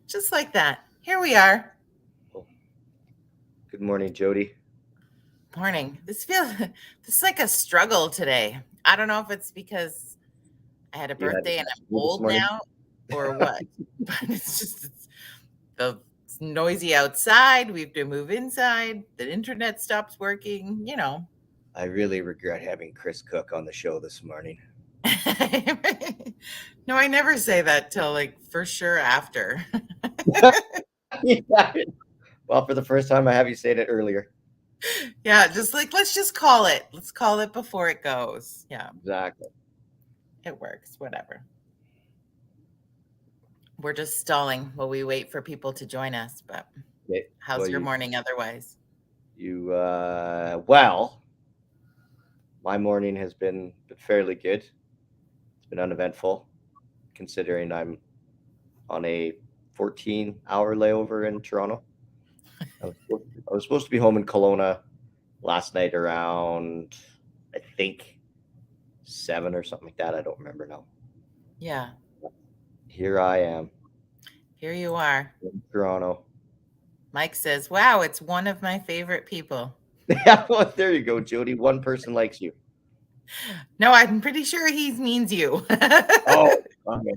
Just like that. Here we are. Oh, good morning, Jody. Morning. This is like a struggle today. I don't know if it's because I had a You had birthday and I'm me this old morning. now or what. But it's noisy outside. We have to move inside. The internet stops working. I really regret having Chris Koch on the show this morning. No, I never say that till like for sure after. Yeah. Well, for the first time, I have you saying it earlier. Yeah, just like let's just call it. Let's call it before it goes. Yeah, Exactly. it works. Whatever. We're just stalling while we wait for people to join us, but Okay. Well, how's your morning otherwise? well, my morning has been fairly good. It's been uneventful, considering I'm on a 14-hour layover in Toronto. I was supposed to be home in Kelowna last night around, I think, 7 or something like that. I don't remember now. Yeah, Here I am here you are. in Toronto. Mike says, "Wow, it's one of my favorite people." Yeah, well, there you go, Jody. One person likes you. No, I'm pretty sure he means you. Oh, okay.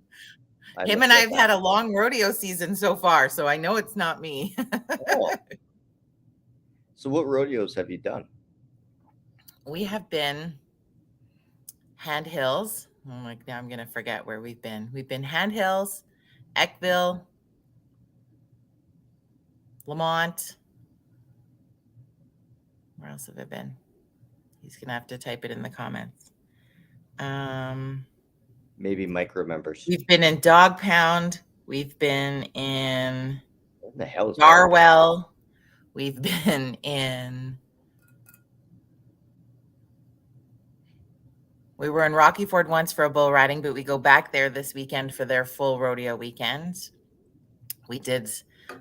I Him and misread I've that. had a long rodeo season so far, so I know it's not me. Oh, so what rodeos have you done? We have been Hand Hills. I'm like, now I'm going to forget where we've been. We've been Hand Hills, Eckville, Lamont. Where else have I been? He's going to have to type it in the comments. Um, Maybe Mike remembers. we've been in Dog Pound. We've been in What the hell is Dog Pound? Darwell. We've been in. We were in Rocky Ford once for a bull riding, but we go back there this weekend for their full rodeo weekend. We did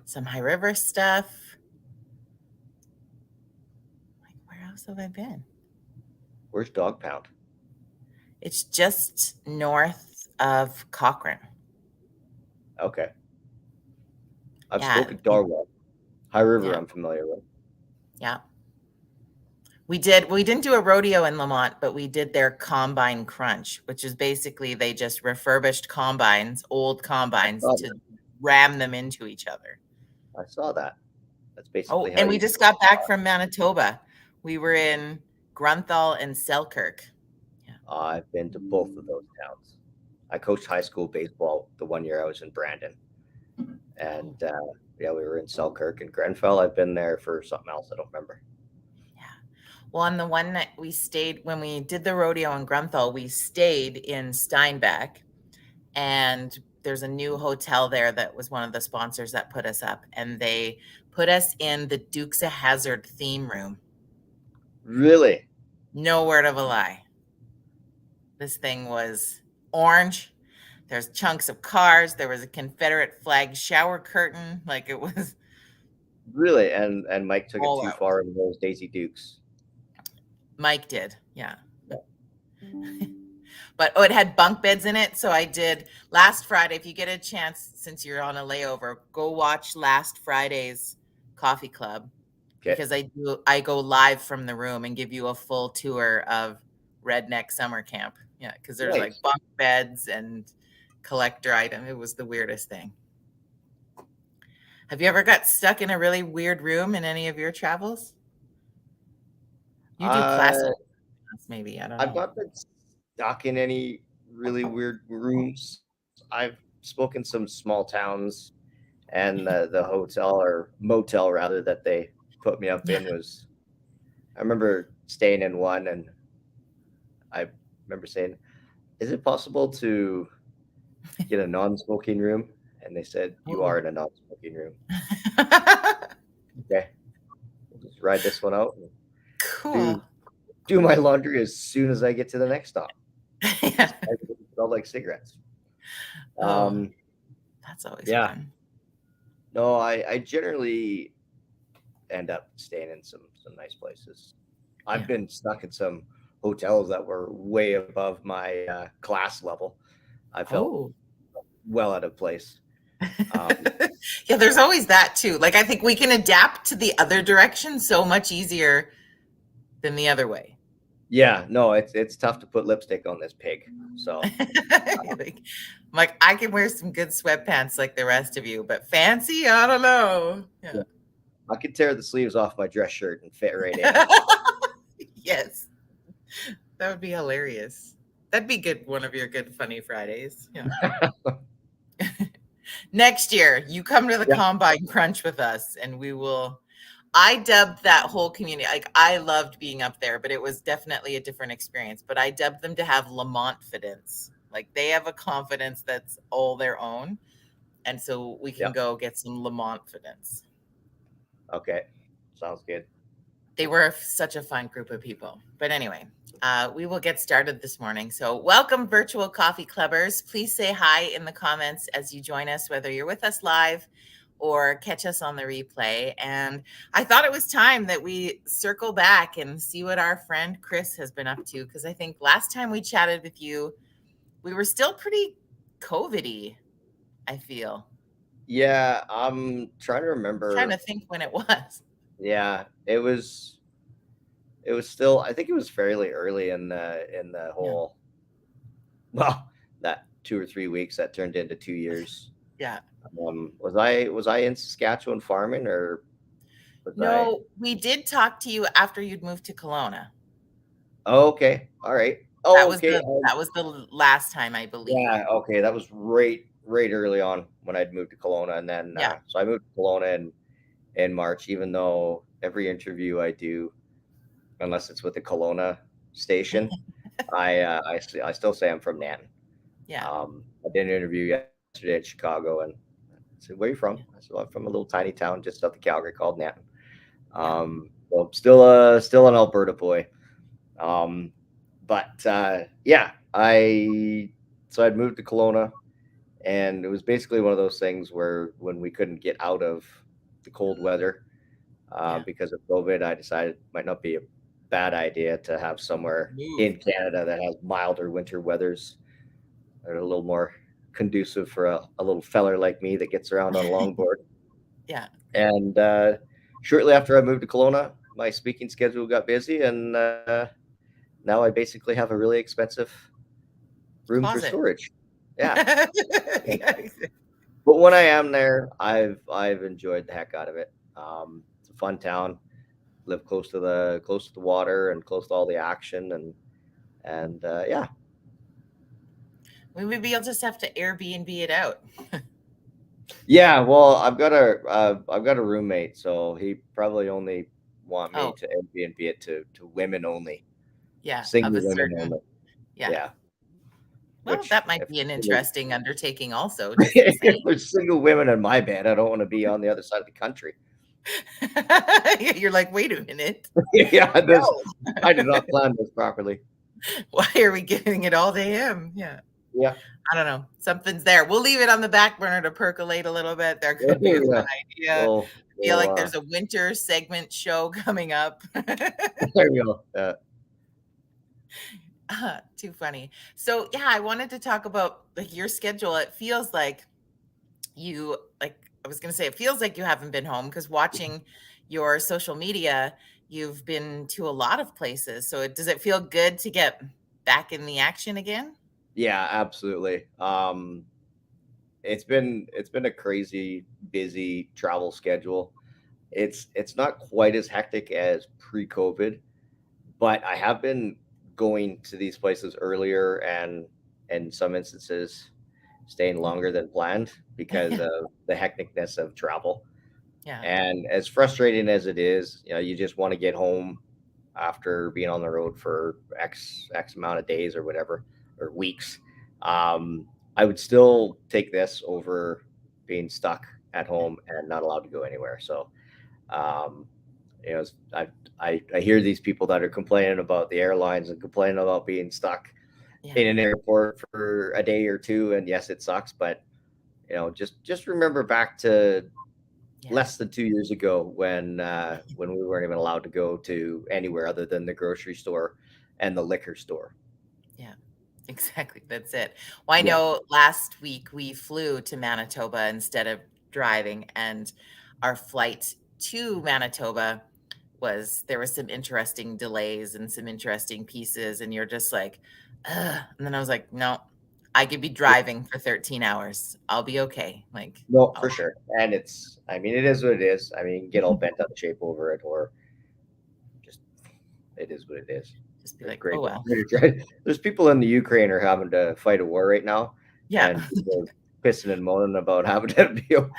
some High River stuff. Like, where else have I been? Where's Dog Pound? It's just north of Cochrane. Okay. I've Yeah, spoken Darwell. High River, yeah, I'm familiar with. yeah. We didn't do a rodeo in Lamont, but we did their combine crunch, which is basically they just refurbished combines, old combines, Oh, to ram them into each other. I saw that. That's basically Oh, how and we you. just got back from Manitoba. We were in Grunthal and Selkirk. Yeah. I've been to both of those towns. I coached high school baseball the one year I was in Brandon, and Oh, yeah, we were in Selkirk and Grenfell. I've been there for something else. I don't remember. yeah. Well, on the one that we stayed when we did the rodeo in Grunthal, we stayed in Steinbeck, and there's a new hotel there that was one of the sponsors that put us up, and they put us in the Dukes of Hazzard theme room. Really? No word of a lie. This thing was orange. There's chunks of cars. There was a Confederate flag shower curtain. Like it was Really? And Mike took it all too out. far in those Daisy Dukes. Mike did. Yeah. But it had bunk beds in it. So I did last Friday. If you get a chance, since you're on a layover, go watch last Friday's coffee club, Okay. because I go live from the room and give you a full tour of Redneck Summer Camp. Yeah, because there's like Nice. bunk beds and collector item. It was the weirdest thing. Have you ever got stuck in a really weird room in any of your travels? You do Uh, classic, maybe. I don't I've know. not been stuck in any really weird rooms. I've spoken some small towns, and the hotel or motel rather that they put me up in was. I remember staying in one, and I remember saying, "Is it possible to get a non-smoking room?" And they said, "You Oh. are in a non-smoking room." Okay, we'll just ride this one out and Cool. do do my laundry as soon as I get to the next stop. Yeah. Despite it smell like cigarettes. Oh, Um, that's always yeah, fun. no, I generally end up staying in some nice places. I've Yeah. been stuck in some hotels that were way above my class level. I felt Oh, well out of place. Um, Yeah, there's always that too. Like I think we can adapt to the other direction so much easier than the other way. yeah, no, it's tough to put lipstick on this pig. So Like, I'm like, I can wear some good sweatpants like the rest of you, but fancy, I don't know. yeah, Yeah. I could tear the sleeves off my dress shirt and fit right in. Yes, that would be hilarious. That'd be good. One of your good funny Fridays. Yeah. Next year, you come to the Yeah, Combine Crunch with us, and we will. I dubbed that whole community. Like I loved being up there, but it was definitely a different experience. But I dubbed them to have Lamont-fidence. Like they have a confidence that's all their own, and so we yeah. can go get some Lamont-fidence. Okay, sounds good. They were such a fun group of people. But anyway, we will get started this morning. So, welcome, virtual coffee clubbers. Please say hi in the comments as you join us, whether you're with us live or catch us on the replay. And I thought it was time that we circle back and see what our friend Chris has been up to. Because I think last time we chatted with you, we were still pretty COVID-y, I feel. Yeah, I'm trying to Trying to remember. think when it was. Yeah, it was still, I think it was fairly early in the Yeah. whole, well, that 2 or 3 weeks that turned into 2 years. Yeah. Was I in Saskatchewan farming, or was I? No, we did talk to you after you'd moved to Kelowna. Oh, okay, all right. That Oh, was okay. the that was the last time, I believe. Yeah, okay. That was right early on when I'd moved to Kelowna, and then Yeah. so I moved to Kelowna in March. Even though every interview I do, unless it's with the Kelowna station, I still say I'm from Nanton. Yeah. I did an interview yesterday in Chicago, and I said, "Where are you from?" I said, well, "I'm from a little tiny town just south of Calgary called Nanton." Yeah. So still an Alberta boy. Um, but yeah, I'd moved to Kelowna, and it was basically one of those things where when we couldn't get out of the cold weather Yeah. because of COVID, I decided it might not be a bad idea to have somewhere Move. in Canada that has milder winter weathers that are a little more conducive for a little feller like me that gets around on a longboard. Yeah. And shortly after I moved to Kelowna, my speaking schedule got busy, and now I basically have a really expensive room for Closet. storage. Yeah. Yeah. But when I am there, I've enjoyed the heck out of it. It's a fun town. Live close to the water and close to all the action, and yeah, Maybe you'll just have to Airbnb it out. yeah. Well, I've got a roommate, so he probably only want me Oh, to Airbnb it to women only, yeah, of single a women certain. only. Yeah. Yeah, Well, which that might if be an there's interesting undertaking also, just if saying. there's single women in my bed, I don't want to be on the other side of the country. You're like, "Wait a minute. Yeah, this No. I did not plan this properly. Why are we giving it all to him?" Yeah. Yeah, I don't know. Something's there. We'll leave it on the back burner to percolate a little bit. There could be a fun yeah. idea. Well, Feel well, like there's a winter segment show coming up. there we go. Too funny. So yeah, I wanted to talk about like your schedule. It feels like you like I was gonna say it feels like you haven't been home because watching your social media, you've been to a lot of places. So does it feel good to get back in the action again? Yeah, absolutely. It's been a crazy busy travel schedule. It's not quite as hectic as pre-COVID, but I have been going to these places earlier, and in some instances staying longer than planned because Yeah. of the hecticness of travel. Yeah. And as frustrating as it is, you just want to get home after being on the road for X amount of days or whatever, or weeks. I would still take this over being stuck at home and not allowed to go anywhere. So, um, I hear these people that are complaining about the airlines and complaining about being stuck Yeah. in an airport for a day or two. And yes, it sucks, but just remember back to Yeah. less than 2 years ago when we weren't even allowed to go to anywhere other than the grocery store and the liquor store. Yeah. Exactly, that's it. Well, I Yeah. know last week we flew to Manitoba instead of driving, and our flight to Manitoba there was some interesting delays and some interesting pieces, and you're just like, "Ugh," and then I was like, "No, I could be driving for 13 hours. I'll be okay." Like, No, I'll for sure. And I mean, it is what it is. I mean, get all bent out of shape over it, or just it is what it is. just be A like, great, "Oh, well." There's people in the Ukraine are having to fight a war right now, Yeah. and people are pissing and moaning about having to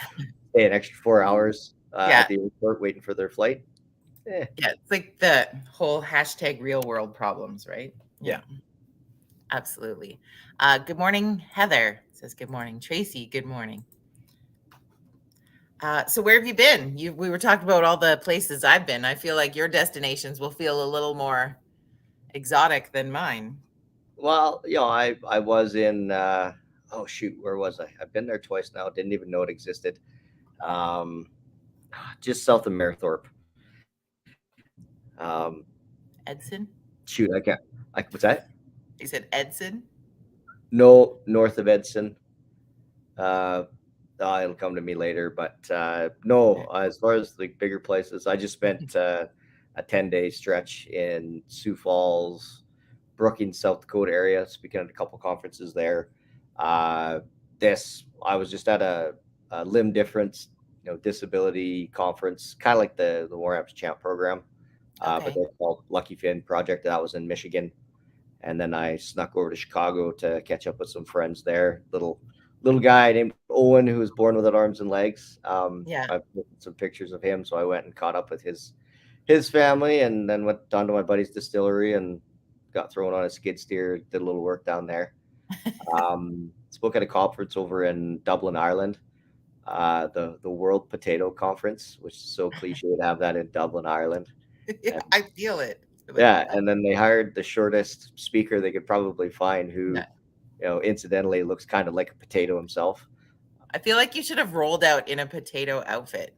stay an extra 4 hours at Yeah. the airport waiting for their flight. Eh, Yeah, it's like the whole hashtag real world problems, right? yeah. Yeah. Absolutely. Good morning, Heather says good morning. Tracy, good morning. So where have you been? We were talking about all the places I've been. I feel like your destinations will feel a little more exotic than mine. Well, I was in. Oh shoot, where was I? I've been there twice now. Didn't even know it existed. Um, just south of Merthorpe. Um, Edson? shoot, I can't. What's that? You said Edson? No, north of Edson. Uh, it'll come to me later. But no, Yeah. as far as like bigger places, I just spent a 10-day stretch in Sioux Falls, Brookings, South Dakota area, speaking at a couple conferences there. Uh, this I was just at a limb difference, disability conference, kind of like the War Amps Champ program, but Okay. they're called Lucky Finn Project. That was in Michigan, and then I snuck over to Chicago to catch up with some friends there. Little guy named Owen who was born without arms and legs. Yeah. I've looked at some pictures of him, so I went and caught up with his family, and then went down to my buddy's distillery and got thrown on a skid steer. Did a little work down there. Spoke at a conference over in Dublin, Ireland. The World Potato Conference, which is so cliche to have that in Dublin, Ireland. Yeah, I feel it. You're like, Yeah, and then they hired the shortest speaker they could probably find, who, yeah. incidentally looks kind of like a potato himself. I feel like you should have rolled out in a potato outfit.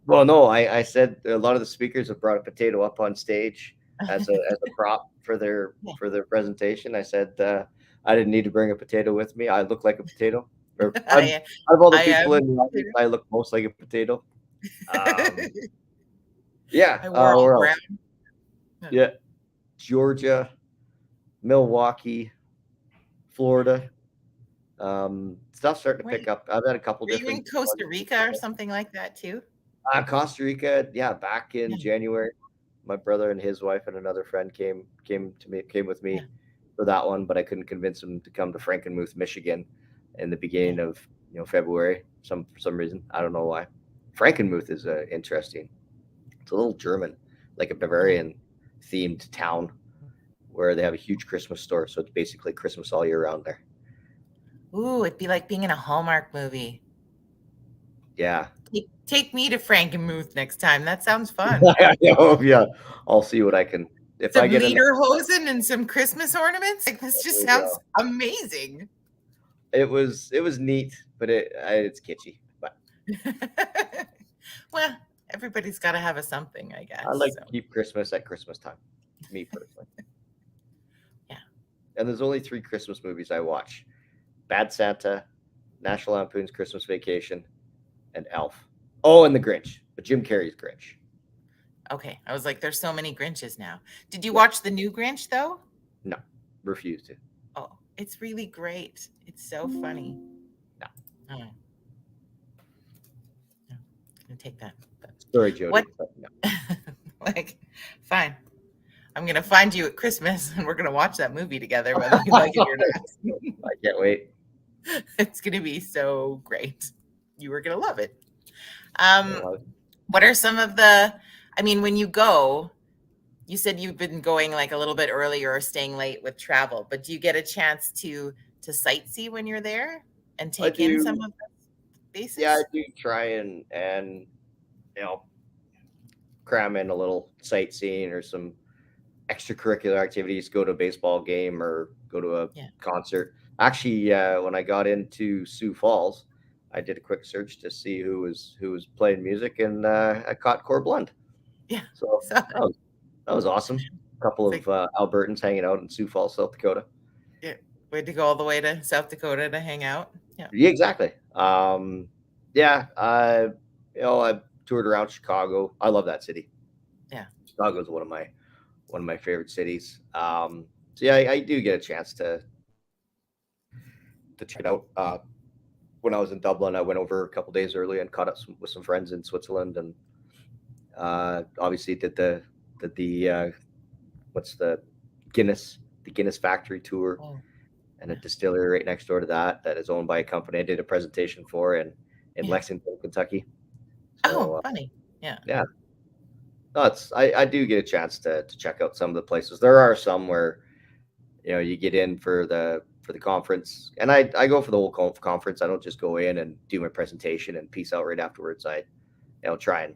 Well, no, I said a lot of the speakers have brought a potato up on stage as a prop Yeah. for their presentation. I said I didn't need to bring a potato with me. I look like a potato. Or I, out of all the I people am. in the audience, I look most like a potato. Yeah. I wore all Where brown. else? Yeah, Georgia, Milwaukee, Florida. Stuff's starting to pick Wait, up. I've had a couple were you different in Costa ones. Rica or something like that too? Costa Rica, yeah, back in Yeah, January. My brother and his wife and another friend came with yeah, me for that one, but I couldn't convince them to come to Frankenmuth, Michigan, in the yeah. beginning of February. For some reason, I don't know why. Frankenmuth is interesting. It's a little German, like a Oh. Bavarian themed town where they have a huge Christmas store. So it's basically Christmas all year round there. Ooh, it'd be like being in a Hallmark movie. Yeah. Take me to Frankenmuth next time. That sounds fun. Oh, yeah. I'll see what I can. If I Some get enough. lederhosen and some Christmas ornaments. Like this just There you sounds go. amazing. It was neat, but it's kitschy. But Well, everybody's got to have a something, I I guess. like So to keep Christmas at Christmas time, me personally. yeah. And there's only 3 Christmas movies I watch: Bad Santa, National Lampoon's Christmas Vacation, and Elf. Oh, and The Grinch, but Jim Carrey's Grinch. Okay. I was like, there's so many Grinches now. Did you Yeah, watch the new Grinch though? no, refuse to. Oh, it's really great. It's so funny. No, Oh, no, gonna take that. But sorry, what? Jody, but no. Like, fine. I'm gonna find you at Christmas, and we're gonna watch that movie together, whether you like it or not. I can't wait. It's gonna be so great. You are gonna love it. Um, Well, what are some of the? I mean, when you go, you said you've been going like a little bit earlier or staying late with travel, but do you get a chance to sightsee when you're there and I take in some do. of the Yeah, I bases? do try and you know cram in a little sightseeing or some extracurricular activities, go to a baseball game or go to a Yeah, concert. Actually, when I got into Sioux Falls, I did a quick search to see who was playing music, and I caught Core Blund. yeah. So So that was awesome. A couple it's of like, Albertans hanging out in Sioux Falls, South Dakota. yeah. We had to go all the way to South Dakota to hang out. Yeah. Yeah, exactly. Yeah, I toured around Chicago. I love that city. Yeah. Chicago is one of my favorite cities. So yeah, I do get a chance to check it out. When I was in Dublin, I went over a couple days early and caught up with some friends in Switzerland, and obviously did the what's the Guinness factory tour, Oh, and a yeah. distillery right next door to that is owned by a company I did a presentation for in Yeah. Lexington, Kentucky. Oh, So funny. Yeah. yeah, no, I do get a chance to check out some of the places. There are some where you get in for the conference, and I go for the whole conference. I don't just go in and do my presentation and peace out right afterwards. I try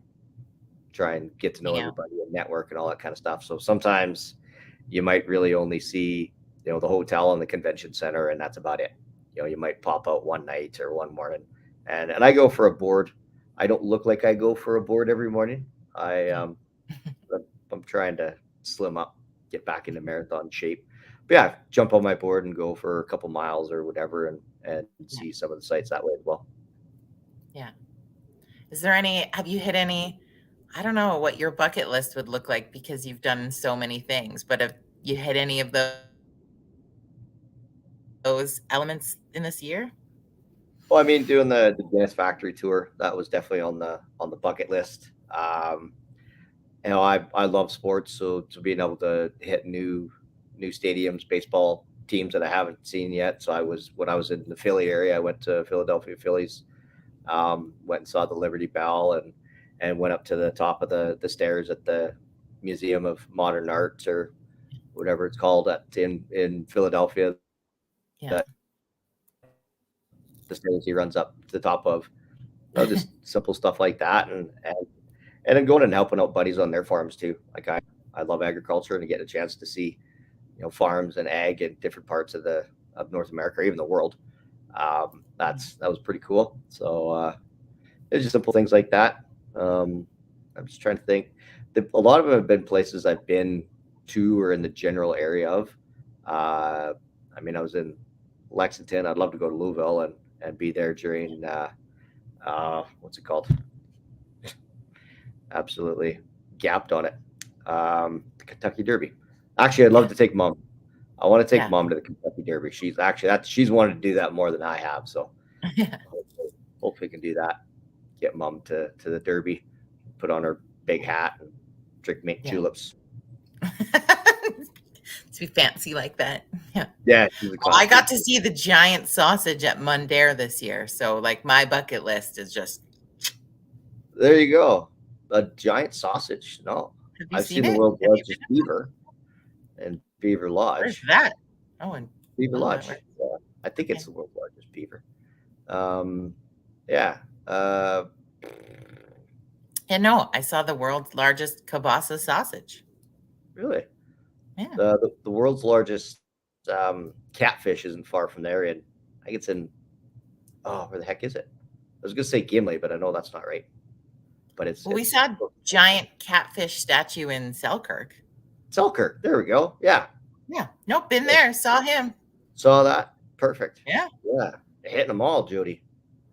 and get to know Hang out. everybody and network and all that kind of stuff. So sometimes you might really only see the hotel and the convention center, and that's about it. You might pop out one night or one morning, and I go for a board. I don't look like I go for a board every morning. I Yeah. I'm trying to slim up, get back into marathon shape. But yeah, jump on my board and go for a couple miles or whatever, and Yeah. see some of the sites that way as well. Yeah. Is there any, have you hit any, I don't know what your bucket list would look like because you've done so many things, but have you hit any of those elements in this year? Well, I mean, doing the Guinness factory tour, that was definitely on the bucket list. I love sports, so to being able to hit new stadiums, baseball teams that I haven't seen yet. So when I was in the Philly area, I went to Philadelphia Phillies, went and saw the Liberty Bell, and went up to the top of the stairs at the Museum of Modern Art, or whatever it's called, in Philadelphia. Yeah. That the stairs he runs up to the top of, just simple stuff like that, and then going and helping out buddies on their farms too. Like I love agriculture, and to get a chance to see farms and ag in different parts of North America, or even the world. That was pretty cool. So it's just simple things like that. I'm just trying to think. A lot of them have been places I've been to or in the general area of. I mean, I was in Lexington. I'd love to go to Louisville and be there during what's it called? Absolutely gapped on it. The Kentucky Derby. Actually, I'd love Yeah. to take mom. I want to take Yeah. mom to the Kentucky Derby. She's wanted to do that more than I have. So Yeah. hopefully we can do that. Get mom to the Derby, put on her big hat, and drink mint Yeah. juleps. To be fancy like that. Yeah. Yeah, she's a Well, I got classy. to see the giant sausage at Mundare this year. So like my bucket list is just, There you go. A giant sausage. No, have you I've seen seen the it? world's Have you largest been? beaver in Beaver Where's Lodge. that? Oh, and Beaver oh, where? Lodge. Yeah, I think it's Okay. the world's largest beaver. Um, yeah. Yeah, no, I saw the world's largest kielbasa sausage. Really, Yeah. the world's largest catfish isn't far from there. And I think it's in, oh, where the heck is it? I was gonna say Gimli, but I know that's not right. But Well, we it's saw giant catfish statue in Selkirk. Selkirk. There we go. Yeah, Yeah. Nope, been there, saw him. saw that. Perfect. Yeah, Yeah, hitting them all, Jody.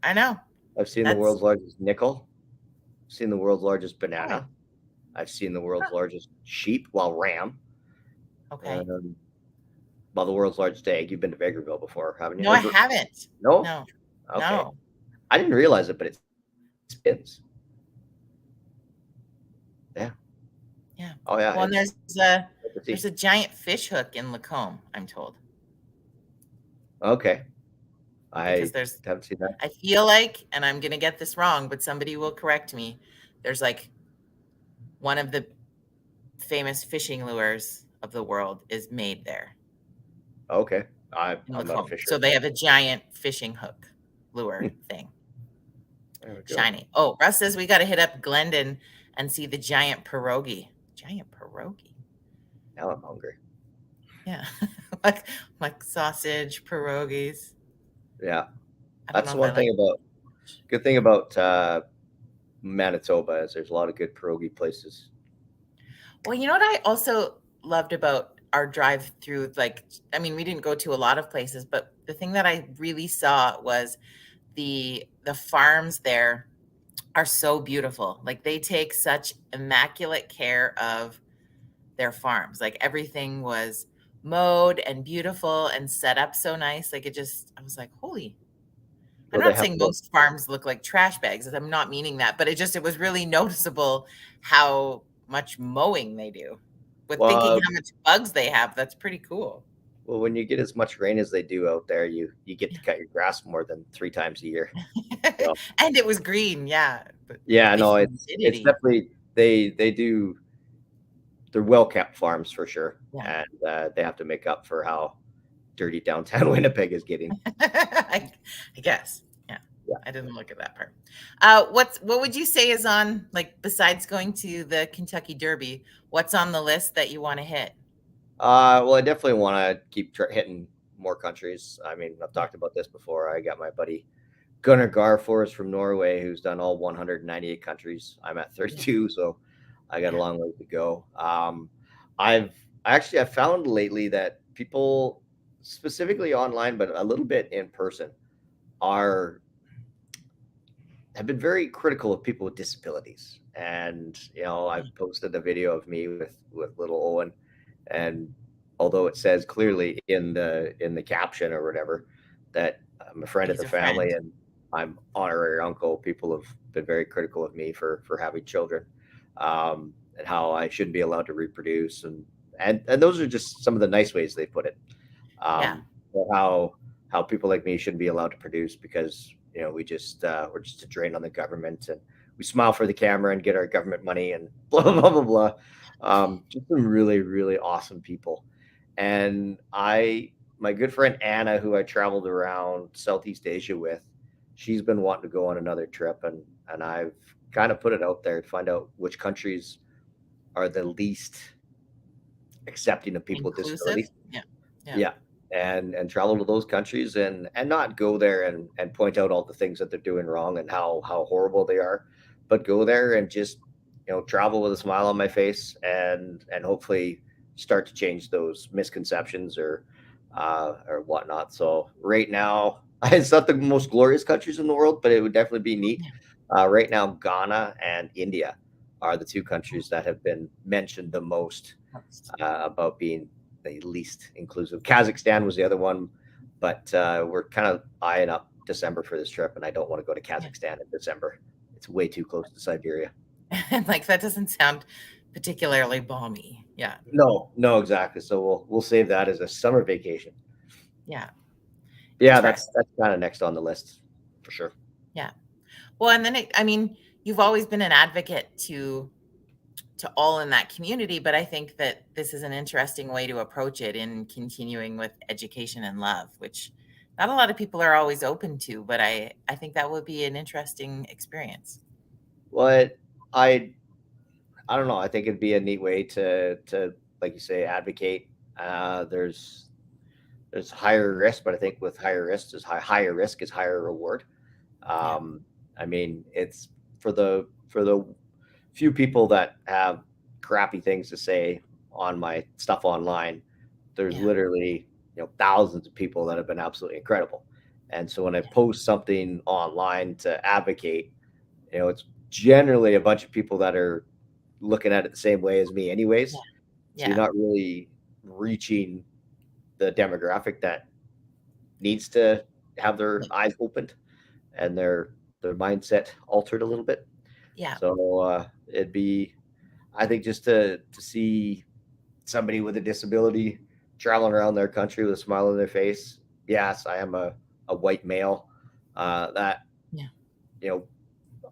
I know. I've seen the That's world's largest nickel. Seen the world's largest good. banana. I've seen the world's Huh, largest sheep, well, ram. okay. Um, well, the world's largest egg. You've been to Vegreville before, haven't you? No, I haven't. No? No, Okay. no. I didn't realize it, but it spins. Yeah. Yeah. Oh, yeah. Well, and It's there's a giant fish hook in Lacombe, I'm told. okay. Because I haven't seen that. I feel like, and I'm gonna get this wrong, but somebody will correct me. There's like one of the famous fishing lures of the world is made there Okay. in I'm not a Lacombe. So fisher. they have a giant fishing hook Hmm, lure thing. there we go. Shiny. Oh, Russ says we got to hit up Glendon and see the giant pierogi. Giant pierogi. Now I'm hungry. Yeah. like sausage pierogies. Yeah. I don't That's know the if I one like. thing good thing about Manitoba is there's a lot of good pierogi places. Well, you know what I also loved about our drive through, like, I mean, we didn't go to a lot of places, but the thing that I really saw was the farms there are so beautiful. Like, they take such immaculate care of their farms. Like, everything was mowed and beautiful and set up so nice. Like, it just, I was like, holy. I'm Well, they not have saying to. most farms look like trash bags. I'm not meaning that, but it was really noticeable how much mowing they do. With thinking Well, how much bugs they have, that's pretty cool. well, when you get as much rain as they do out there, you get Yeah. to cut your grass more than 3 times a year. So And it was green, yeah, but yeah, the no, it's humidity. definitely they do. They're well kept farms for sure, Yeah. and they have to make up for how dirty downtown Winnipeg is getting. I guess. Yeah. Yeah. I didn't look at that part. What would you say is on, like, besides going to the Kentucky Derby, what's on the list that you want to hit? Well, I definitely want to keep hitting more countries. I mean, I've Yeah. talked about this before. I got my buddy Gunnar Garfors from Norway, who's done all 198 countries. I'm at Yeah. 32, so I got a Yeah. long way to go. I've I've found lately that people, specifically online, but a little bit in person, are have been very critical of people with disabilities. And I've posted a video of me with little Owen, and although it says clearly in the caption or whatever that I'm a friend of He's the a friend. family and I'm honorary uncle, people have been very critical of me for having children, and how I shouldn't be allowed to reproduce, and those are just some of the nice ways they put it. Yeah. Or how people like me shouldn't be allowed to produce because we're just a drain on the government, and we smile for the camera and get our government money and blah blah blah blah blah. Just some really awesome people, and my good friend Anna, who I traveled around Southeast Asia with, she's been wanting to go on another trip, and I've kind of put it out there to find out which countries are the least accepting of people with Inclusive? disabilities. Yeah. Yeah. Yeah, and travel to those countries and not go there and point out all the things that they're doing wrong and how horrible they are, but go there and just travel with a smile on my face and hopefully start to change those misconceptions or whatnot. So right now, it's not the most glorious countries in the world, but it would definitely be neat. Yeah. Right now, Ghana and India are the two countries that have been mentioned the most Most. about being the least inclusive. Kazakhstan was the other one, but we're kind of eyeing up December for this trip, and I don't want to go to Yeah. Kazakhstan in December. It's way too close to Siberia. Like, that doesn't sound particularly balmy. Yeah. No, no, exactly. So we'll save that as a summer vacation. Yeah. Yeah, Interesting. that's kind of next on the list for sure. Yeah. Well, and then I mean, you've always been an advocate to all in that community, but I think that this is an interesting way to approach it in continuing with education and love, which not a lot of people are always open to, but I think that would be an interesting experience. What I I don't know. I think it'd be a neat way to like you say advocate. There's higher risk, but I think with higher risk is higher reward. Yeah. Um, I mean, it's for the few people that have crappy things to say on my stuff online. There's Yeah. literally thousands of people that have been absolutely incredible, and so when I Yeah. post something online to advocate, it's generally a bunch of people that are looking at it the same way as me, Yeah. anyways. So you're Yeah. not really reaching the demographic that needs to have their eyes opened and their mindset altered a little bit. Yeah. So it'd be, I think, just to see somebody with a disability traveling around their country with a smile on their face. Yes, I am a white male. That Yeah. you know,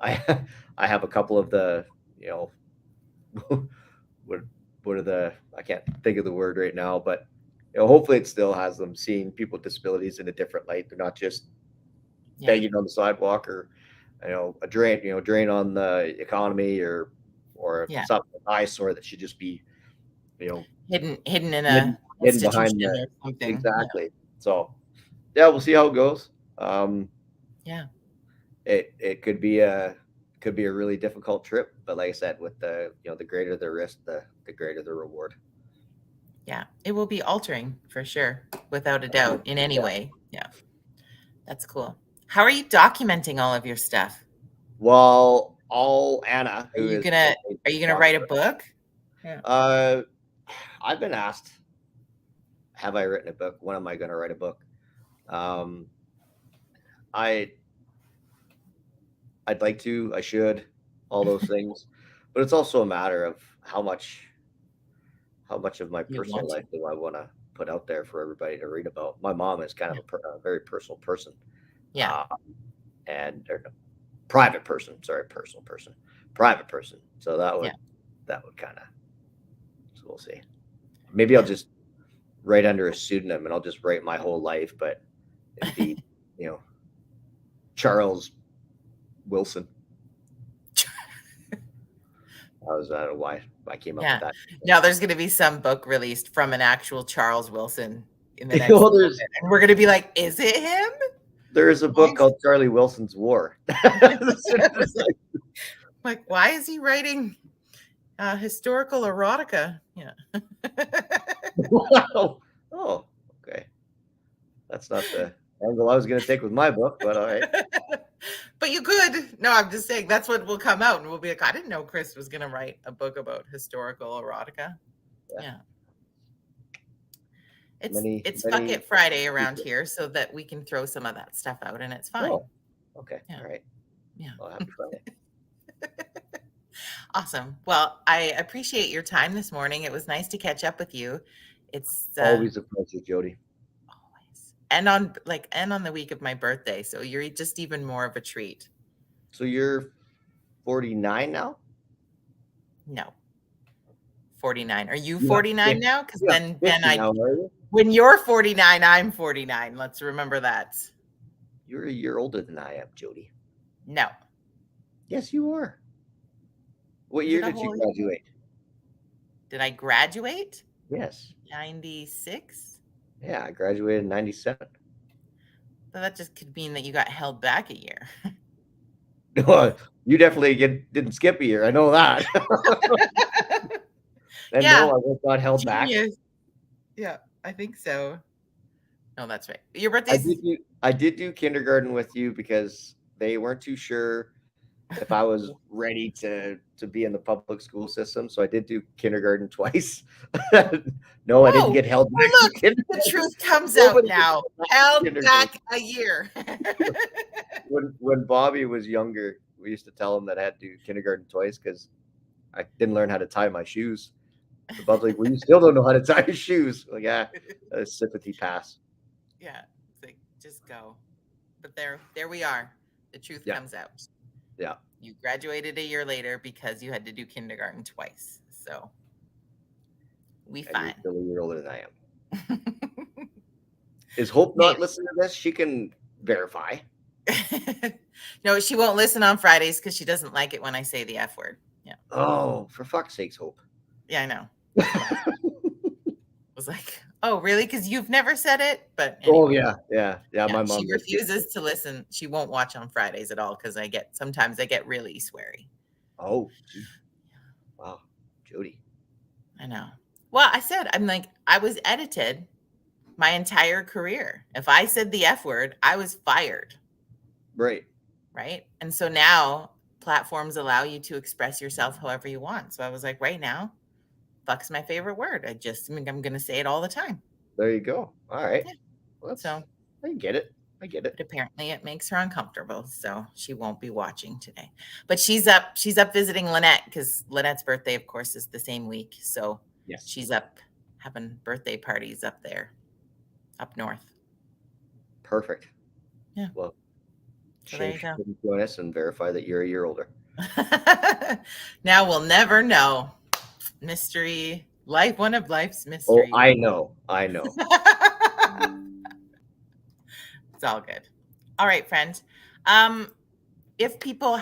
I I have a couple of the you know what what are the I can't think of the word right now, but hopefully it still has them seeing people with disabilities in a different light. They're not just Yeah. begging on the sidewalk or drain on the economy or Yeah. something an eyesore that should just be you know Hidden in hidden, a hidden behind institution the or something. Yeah. exactly. So yeah, we'll see how it goes. Um, Yeah. it could be a really difficult trip, but like I said, with the the greater the risk, the greater the reward. Yeah, it will be altering for sure, without a doubt, in any Yeah. way. Yeah, that's cool. How are you documenting all of your stuff? Well, all Anna, Are who you is gonna the main are you gonna write a photographer. book? Yeah. Uh, I've been asked, have I written a book? When am I going to write a book? Um, I I'd like to, I should, all those things, but it's also a matter of how much of my You personal want to. life do I want to put out there for everybody to read about. My mom is kind of Yeah. a very personal person, Yeah. uh, and or no, private person. Sorry, personal person, private person. So Yeah. that would kind of. So we'll see. Maybe I'll Yeah. just write under a pseudonym and I'll just write my whole life, but it'd be, you know, Charles Wilson. I don't know why I came up with Yeah. that. Now there's gonna be some book released from an actual Charles Wilson in the next Well, little bit, and we're gonna be like, "Is it him?" there is a Why book is called Charlie Wilson's War. it's like, why is he writing historical erotica? Yeah. Wow. Oh, okay. That's not the angle I was going to take with my book, but all right. But you could. No, I'm just saying that's what will come out, and we'll be like, I didn't know Chris was gonna write a book about historical erotica. Yeah. Yeah. It's Many, it's Fuck many It Friday around people. here so that we can throw some of that stuff out and it's fine. Oh, okay. Yeah. All right. Yeah. Well, happy Friday. Awesome. Well, I appreciate your time this morning. It was nice to catch up with you. It's Always a pleasure, Jody. always and on the week of my birthday, so you're just even more of a treat. So you're 49 now? No. 49. Are you You have 49 now? Because you have then 50 now, are you? when you're 49, I'm 49. Let's remember that. You're a year older than I am, Jody. No. Yes, you are. What Is year it a did you whole graduate? Did I graduate? Yes. 96? Yeah, I graduated in 97. So that just could mean that you got held back a year. You definitely didn't skip a year. I know that. And no, Yeah, I was not held back. genius. Yeah, I think so. No, that's right. Your birthday's I did do kindergarten with you because they weren't too sure if I was ready to be in the public school system. So I did do kindergarten twice. No, I didn't Whoa. get held Oh, back from look, the kindergarten. truth comes out Nobody gets now. held back from Held kindergarten. back a year. When Bobby was younger, we used to tell him that I had to do kindergarten twice because I didn't learn how to tie my shoes. So Bob's like, "Well, you still don't know how to tie your shoes." Like, yeah, sympathy pass. Yeah, it's like just go. But there we are. The truth Yeah, comes out. yeah. You graduated a year later because you had to do kindergarten twice. So we And you're fine. still a year older than I am. Is Hope Maybe. not listening to this? She can verify. No, she won't listen on Fridays because she doesn't like it when I say the F word. Yeah. Oh, for fuck's sakes, Hope. Yeah, I know. I was like, oh, really? Because you've never said it? But Oh anyway. yeah. My mom She does. refuses to listen. She won't watch on Fridays at all because sometimes I get really sweary. Oh, gee. Wow, Jody. I know. Well, I'm like, I was edited my entire career. If I said the F word, I was fired. Right. Right. And so now platforms allow you to express yourself however you want. So I was like, right now, fuck's my favorite word. I'm going to say it all the time. There you go. All right. Yeah. Well, So, I get it. but apparently it makes her uncomfortable. So she won't be watching today. But she's up visiting Lynette because Lynette's birthday, of course, is the same week. So Yes. she's up having birthday parties up there, up north. Perfect. Yeah. Well, So there you go. join us and verify that you're a year older. Now we'll never know. Mystery. One of life's Oh, mysteries. I know. It's all good. All right, friend. If people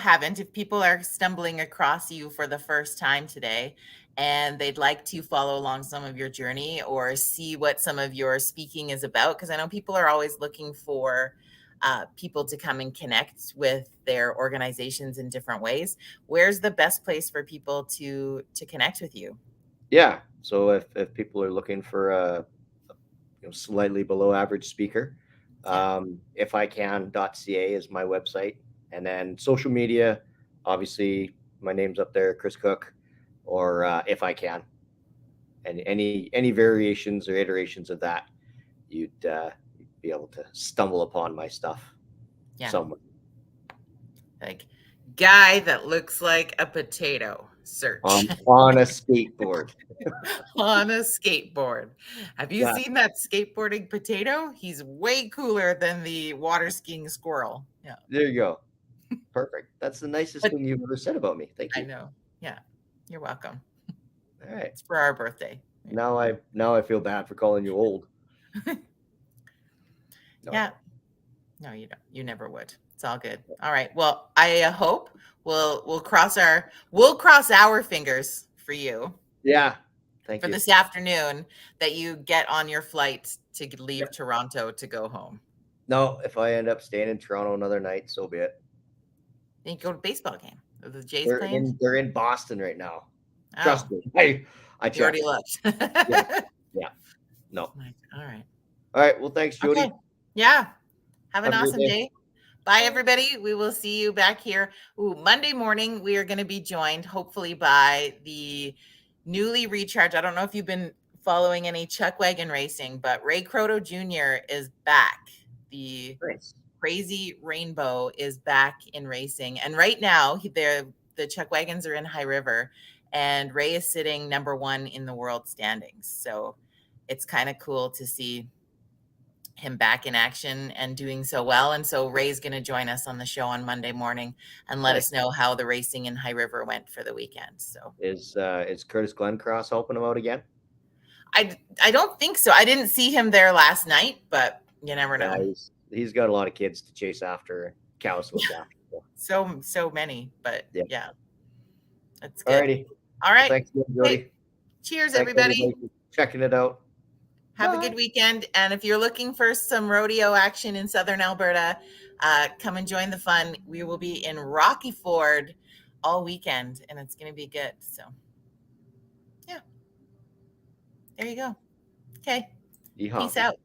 are stumbling across you for the first time today and they'd like to follow along some of your journey or see what some of your speaking is about, because I know people are always looking for people to come and connect with their organizations in different ways. Where's the best place for people to connect with you? Yeah. So if people are looking for a slightly below average speaker, Yeah. ifican.ca is my website, and then social media, obviously my name's up there, Chris Koch, or if I can, and any variations or iterations of that, you'd be able to stumble upon my stuff Yeah. somewhere. Like guy that looks like a potato. Search On a skateboard. on a skateboard. Have you Yeah, seen that skateboarding potato? He's way cooler than the water skiing squirrel. Yeah. there you go. Perfect. That's the nicest But thing you've ever said about me. Thank I you. know. Yeah. You're welcome. All right. It's for our birthday. Yeah. Now I feel bad for calling you old. No, I Yeah. don't. No, you don't. You never would. It's all good. All right. Well, I hope we'll cross our fingers for you Yeah. Thank for you. this afternoon that you get on your flight to Yeah. leave Toronto to go home. No, if I end up staying in Toronto another night, so be it. Then you go to baseball game. Are the Jays playing? They're in Boston right now. Oh, Trust me. I you already checked. looked. Yeah. Yeah. No. All right. All right. Well, thanks, Okay. Jody. Yeah. Have an Have a great awesome day. day. Bye, everybody. We will see you back here. Ooh, Monday morning, we are going to be joined, hopefully, by the newly recharged. I don't know if you've been following any chuck wagon racing, but Ray Croto Jr. is back. The Nice. Crazy Rainbow is back in racing. And right now, the chuck wagons are in High River, and Ray is sitting number 1 in the world standings. So it's kind of cool to see him back in action and doing so well. And so Ray's going to join us on the show on Monday morning and let Nice. us know how the racing in High River went for the weekend. So Is Curtis Glencross helping him out again? I don't think so. I didn't see him there last night, but you never Yeah, know. he's got a lot of kids to chase after, cows to look after. So many, but Yeah. yeah, that's All good. righty. All Well, right. thanks again, Jody. Hey, cheers, Thanks everybody. for checking it out. Have a Bye. good weekend. And if you're looking for some rodeo action in Southern Alberta, come and join the fun. We will be in Rocky Ford all weekend, and it's going to be good. So, yeah, there you go. Okay. Yeehaw. Peace out.